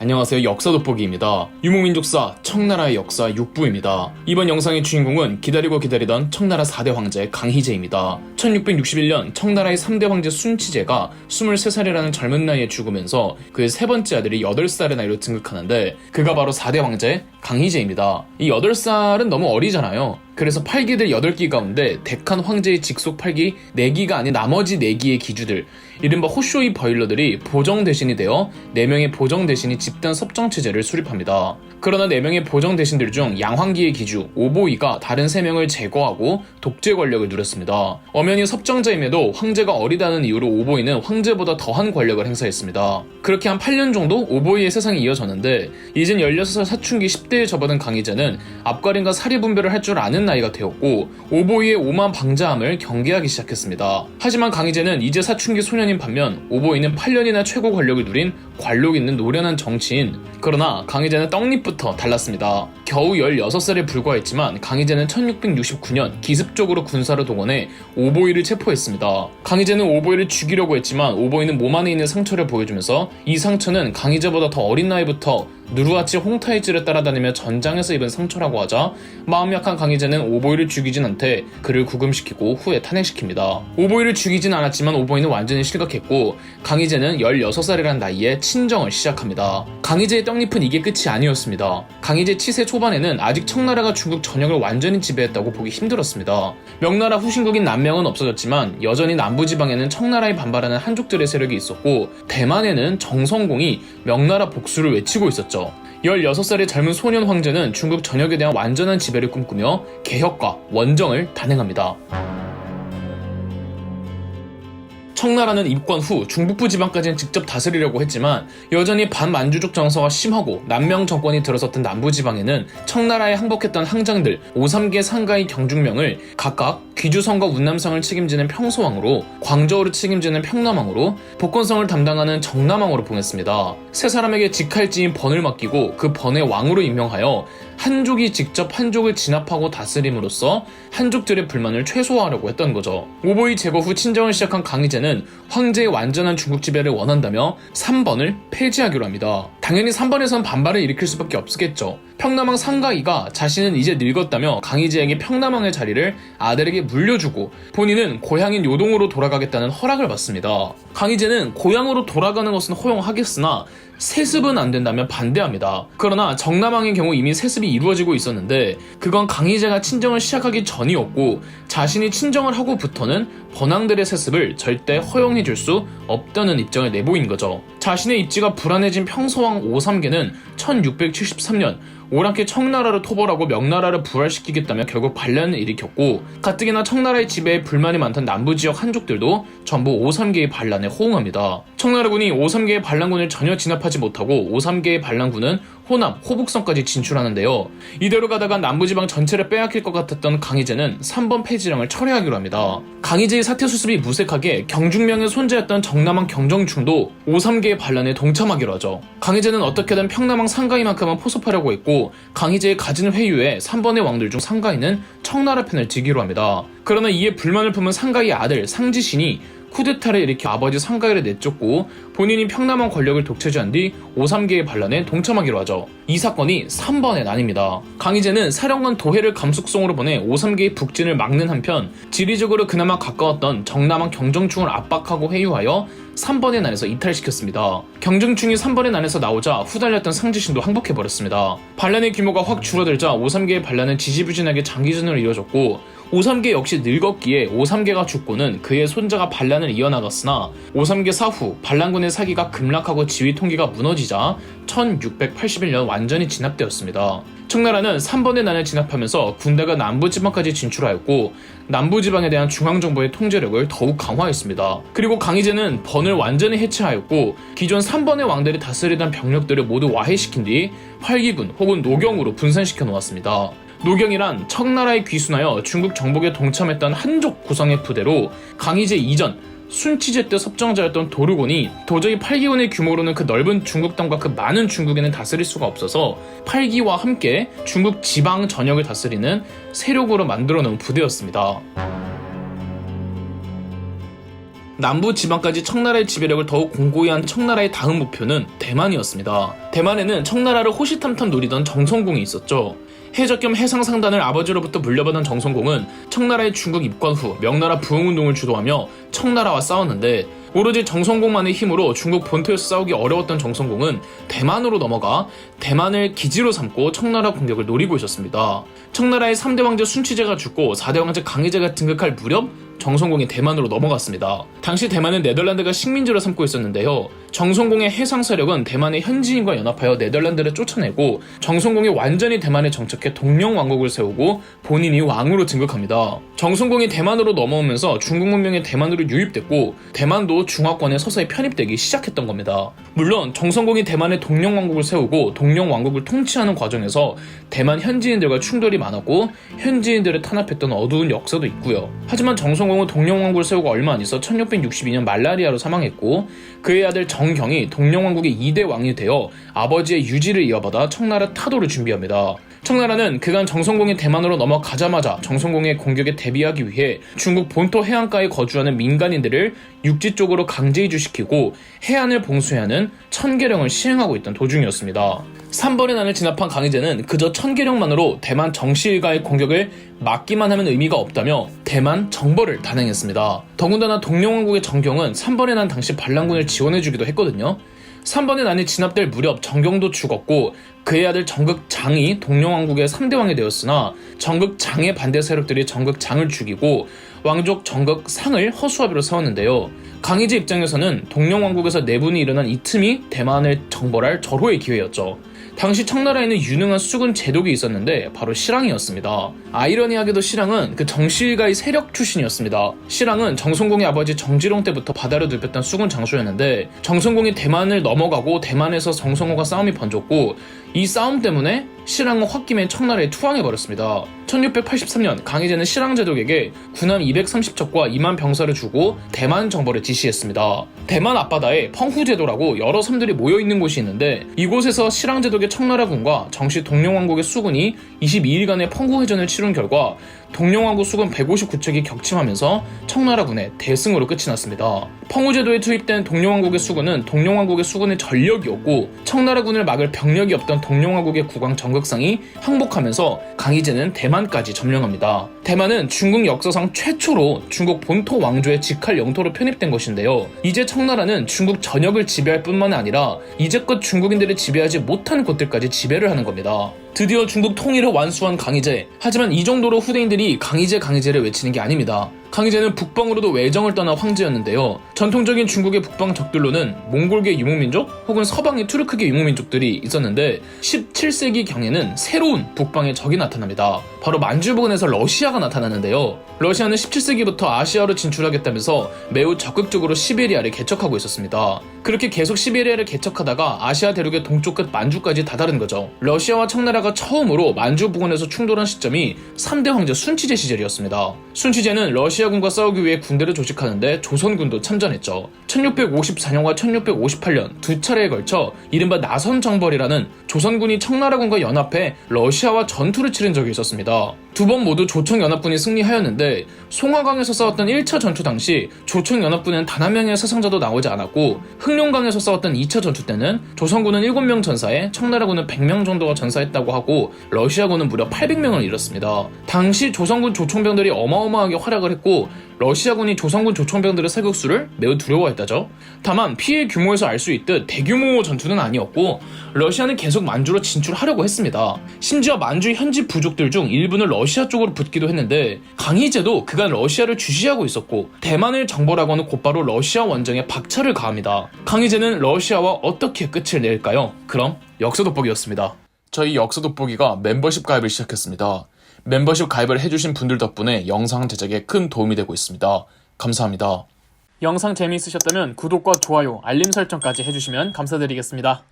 안녕하세요, 역사 돋보기입니다. 유목민족사 청나라의 역사 6부입니다. 이번 영상의 주인공은 기다리고 기다리던 청나라 4대 황제 강희제입니다. 1661년 청나라의 3대 황제 순치제가 23살이라는 젊은 나이에 죽으면서 그의 세 번째 아들이 8살의 나이로 등극하는데 그가 바로 4대 황제 강희제입니다. 이 8살은 너무 어리잖아요. 그래서 8기들 8기 가운데 데칸 황제의 직속 8기 4기가 아닌 나머지 4기의 기주들, 이른바 호쇼이 버일러들이 보정 대신이 되어 4명의 보정 대신이 집단 섭정체제를 수립합니다. 그러나 4명의 보정 대신들 중 양황기의 기주 오보이가 다른 3명을 제거하고 독재 권력을 누렸습니다. 엄연히 섭정자임에도 황제가 어리다는 이유로 오보이는 황제보다 더한 권력을 행사했습니다. 그렇게 한 8년 정도 오보이의 세상이 이어졌는데 이젠 16살 사춘기 10대에 접어든 강희제는 앞가림과 사리분별을 할 줄 아는 나이가 되었고 오보이의 오만 방자함을 경계하기 시작했습니다. 하지만 강희제는 이제 사춘기 소년인 반면 오보이는 8년이나 최고 권력을 누린 관록 있는 노련한 정치인. 그러나 강희제는 떡잎부터 달랐습니다. 겨우 16살에 불과했지만 강희제는 1669년 기습적으로 군사를 동원해 오보이를 체포했습니다. 강희제는 오보이를 죽이려고 했지만 오보이는 몸 안에 있는 상처를 보여주면서 이 상처는 강희제보다 더 어린 나이부터 누르하치 홍타이즈를 따라다니며 전장에서 입은 상처라고 하자 마음 약한 강희제는 오보이를 죽이진 않되 그를 구금시키고 후에 탄핵시킵니다. 오보이를 죽이진 않았지만 오보이는 완전히 실각했고 강희제는 16살이라는 나이에 친정을 시작합니다. 강희제의 떡잎은 이게 끝이 아니었습니다. 강희제 치세 초반에는 아직 청나라가 중국 전역을 완전히 지배했다고 보기 힘들었습니다. 명나라 후신국인 남명은 없어졌지만 여전히 남부지방에는 청나라에 반발하는 한족들의 세력이 있었고 대만에는 정성공이 명나라 복수를 외치고 있었죠. 16살의 젊은 소년 황제는 중국 전역에 대한 완전한 지배를 꿈꾸며 개혁과 원정을 단행합니다. 청나라는 입권 후 중북부 지방까지는 직접 다스리려고 했지만 여전히 반만주족 정서가 심하고 남명 정권이 들어섰던 남부지방에는 청나라에 항복했던 항장들 5~3개 상가의 경중명을 각각 귀주성과 운남성을 책임지는 평소왕으로, 광저우를 책임지는 평남왕으로, 복권성을 담당하는 정남왕으로 봉했습니다. 세 사람에게 직할지인 번을 맡기고 그 번의 왕으로 임명하여 한족이 직접 한족을 진압하고 다스림으로써 한족들의 불만을 최소화하려고 했던 거죠. 오보이 제거 후 친정을 시작한 강희제는 황제의 완전한 중국 지배를 원한다며 3번을 폐지하기로 합니다. 당연히 3번에선 반발을 일으킬 수밖에 없겠죠. 평남왕 상가이가 자신은 이제 늙었다며 강희제에게 평남왕의 자리를 아들에게 물려주고 본인은 고향인 요동으로 돌아가겠다는 허락을 받습니다. 강희제는 고향으로 돌아가는 것은 허용하겠으나 세습은 안 된다며 반대합니다. 그러나 정남왕의 경우 이미 세습이 이루어지고 있었는데 그건 강희제가 친정을 시작하기 전이었고 자신이 친정을 하고부터는 번왕들의 세습을 절대 허용해줄 수 없다는 입장을 내보인 거죠. 자신의 입지가 불안해진 평서왕 오삼계는 1673년 오랑캐 청나라를 토벌하고 명나라를 부활시키겠다며 결국 반란을 일으켰고 가뜩이나 청나라의 지배에 불만이 많던 남부지역 한족들도 전부 오삼계의 반란에 호응합니다. 청나라군이 오삼계의 반란군을 전혀 진압하지 못하고 오삼계의 반란군은 호남, 호북성까지 진출하는데요. 이대로 가다가 남부지방 전체를 빼앗길 것 같았던 강희제는 3번 폐지령을 철회하기로 합니다. 강희제의 사퇴 수습이 무색하게 경중명의 손자였던 정남왕 경정충도 오삼계의 반란에 동참하기로 하죠. 강희제는 어떻게든 평남왕 상가이만큼은 포섭하려고 했고 강희제의 가진 회유에 3번의 왕들 중 상가이는 청나라 편을 지기로 합니다. 그러나 이에 불만을 품은 상가이의 아들 상지신이 쿠데타를 일으켜 아버지 상가이를 내쫓고 본인이 평남왕 권력을 독차지한 뒤 오삼계의 반란에 동참하기로 하죠. 이 사건이 3번에 나뉩니다. 강희제는 사령관 도해를 감숙성으로 보내 오삼계의 북진을 막는 한편 지리적으로 그나마 가까웠던 정남왕 경정충을 압박하고 회유하여 3번의 난에서 이탈시켰습니다. 경정충이 3번의 난에서 나오자 후달렸던 상지신도 항복해버렸습니다. 반란의 규모가 확 줄어들자 오삼계의 반란은 지지부진하게 장기전으로 이어졌고 오삼계 역시 늙었기에 오삼계가 죽고는 그의 손자가 반란을 이어나갔으나 오삼계 사후 반란군의 사기가 급락하고 지휘 통계가 무너지자 1681년 완전히 진압되었습니다. 청나라는 3번의 난을 진압하면서 군대가 남부지방까지 진출하였고 남부지방에 대한 중앙정부의 통제력을 더욱 강화했습니다. 그리고 강희제는 번을 완전히 해체하였고 기존 3번의 왕들이 다스리던 병력들을 모두 와해시킨 뒤 활기군 혹은 노경으로 분산시켜 놓았습니다. 노경이란 청나라에 귀순하여 중국 정복에 동참했던 한족 구성의 부대로 강희제 이전 순치제 때 섭정자였던 도르곤이 도저히 8기군의 규모로는 그 넓은 중국 땅과 그 많은 중국인을 다스릴 수가 없어서 8기와 함께 중국 지방 전역을 다스리는 세력으로 만들어 놓은 부대였습니다. 남부 지방까지 청나라의 지배력을 더욱 공고히 한 청나라의 다음 목표는 대만이었습니다. 대만에는 청나라를 호시탐탐 노리던 정성공이 있었죠. 해적 겸 해상상단을 아버지로부터 물려받은 정성공은 청나라의 중국 입건 후 명나라 부흥운동을 주도하며 청나라와 싸웠는데, 오로지 정성공만의 힘으로 중국 본토에서 싸우기 어려웠던 정성공은 대만으로 넘어가 대만을 기지로 삼고 청나라 공격을 노리고 있었습니다. 청나라의 3대 왕제 순치제가 죽고 4대 왕제 강희제가 등극할 무렵 정성공이 대만으로 넘어갔습니다. 당시 대만은 네덜란드가 식민지로 삼고 있었는데요. 정성공의 해상 세력은 대만의 현지인과 연합하여 네덜란드를 쫓아내고 정성공이 완전히 대만에 정착해 동령왕국을 세우고 본인이 왕으로 등극합니다. 정성공이 대만으로 넘어오면서 중국 문명이 대만으로 유입됐고 대만도 중화권에 서서히 편입되기 시작했던 겁니다. 물론 정성공이 대만에 동령왕국을 세우고 동령왕국을 통치하는 과정에서 대만 현지인들과 충돌이 많았고 현지인들을 탄압했던 어두운 역사도 있고요. 하지만 정성공은 동령왕국을 세우고 얼마 안 있어 1662년 말라리아로 사망했고, 그의 아들 정경이 동령왕국의 2대 왕이 되어 아버지의 유지를 이어받아 청나라 타도를 준비합니다. 청나라는 그간 정성공이 대만으로 넘어가자마자 정성공의 공격에 대비하기 위해 중국 본토 해안가에 거주하는 민간인들을 육지 쪽으로 강제 이주시키고 해안을 봉쇄하는 천계령을 시행하고 있던 도중이었습니다. 3번의 난을 진압한 강희제는 그저 천계령만으로 대만 정씨 일가의 공격을 막기만 하면 의미가 없다며 대만 정벌을 단행했습니다. 더군다나 동령왕국의 정경은 3번의 난 당시 반란군을 지원해주기도 했거든요. 3번의 난이 진압될 무렵 정경도 죽었고 그의 아들 정극장이 동령왕국의 3대 왕이 되었으나 정극장의 반대 세력들이 정극장을 죽이고 왕족 정극상을 허수아비로 세웠는데요. 강희제 입장에서는 동령왕국에서 내분이 일어난 이 틈이 대만을 정벌할 절호의 기회였죠. 당시 청나라에는 유능한 수군 제독이 있었는데 바로 실랑이었습니다. 아이러니하게도 실랑은 그 정씨일가의 세력 출신이었습니다. 실랑은 정성공의 아버지 정지롱 때부터 바다를 눕혔던 수군 장수였는데 정성공이 대만을 넘어가고 대만에서 정성호가 싸움이 번졌고 이 싸움 때문에 실랑은 홧김에 청나라에 투항해버렸습니다. 1683년 강희제는 실랑 제독에게 군함 230척과 2만 병사를 주고 대만 정벌을 지시했습니다. 대만 앞바다에 펑후제도라고 여러 섬들이 모여있는 곳이 있는데 이곳에서 실랑 제독의 청나라군과 정씨 동령왕국의 수군이 22일간의 펑후회전을 치룬 결과 동령왕국 수군 159척이 격침하면서 청나라군의 대승으로 끝이 났습니다. 펑후제도에 투입된 동령왕국의 수군은 동령왕국의 수군의 전력이었고 청나라군을 막을 병력이 없던 동령왕국의 국왕 정극상이 항복하면서 강희제는 대만까지 점령합니다. 대만은 중국 역사상 최초로 중국 본토 왕조의 직할 영토로 편입된 것인데요. 이제 청나라는 중국 전역을 지배할 뿐만 아니라 이제껏 중국인들이 지배하지 못한 곳들까지 지배를 하는 겁니다. 드디어 중국 통일을 완수한 강희제. 하지만 이 정도로 후대인들이 강희제를 외치는 게 아닙니다. 강희제는 북방으로도 외정을 떠난 황제였는데요. 전통적인 중국의 북방 적들로는 몽골계 유목민족 혹은 서방의 투르크계 유목민족들이 있었는데 17세기경에는 새로운 북방의 적이 나타납니다. 바로 만주 부근에서 러시아가 나타나는데요. 러시아는 17세기부터 아시아로 진출하겠다면서 매우 적극적으로 시베리아를 개척하고 있었습니다. 그렇게 계속 시베리아를 개척하다가 아시아 대륙의 동쪽 끝 만주까지 다다른 거죠. 러시아와 청나라가 처음으로 만주 부근에서 충돌한 시점이 3대 황제 순치제 시절이었습니다. 순치제는 러시아군과 싸우기 위해 군대를 조직하는데 조선군도 참전했죠. 1654년과 1658년 두 차례에 걸쳐 이른바 나선정벌이라는 조선군이 청나라군과 연합해 러시아와 전투를 치른 적이 있었습니다. 두 번 모두 조청연합군이 승리하였는데 송화강에서 싸웠던 1차 전투 당시 조청연합군은 단 한 명의 사상자도 나오지 않았고 흑룡강에서 싸웠던 2차 전투 때는 조선군은 7명 전사에 청나라군은 100명 정도가 전사했다고 하고 러시아군은 무려 800명을 잃었습니다. 당시 조선군 조총병들이 어마어마하게 활약을 했고 러시아군이 조선군 조총병들의 사격수를 매우 두려워했다죠. 다만 피해 규모에서 알 수 있듯 대규모 전투는 아니었고 러시아는 계속 만주로 진출하려고 했습니다. 심지어 만주 현지 부족들 중 일부는 러시아 쪽으로 붙기도 했는데 강희제도 그간 러시아를 주시하고 있었고 대만을 정벌하고는 곧바로 러시아 원정에 박차를 가합니다. 강희제는 러시아와 어떻게 끝을 낼까요? 그럼 역사 돋보기였습니다. 저희 역사 돋보기가 멤버십 가입을 시작했습니다. 멤버십 가입을 해주신 분들 덕분에 영상 제작에 큰 도움이 되고 있습니다. 감사합니다. 영상 재미있으셨다면 구독과 좋아요, 알림 설정까지 해주시면 감사드리겠습니다.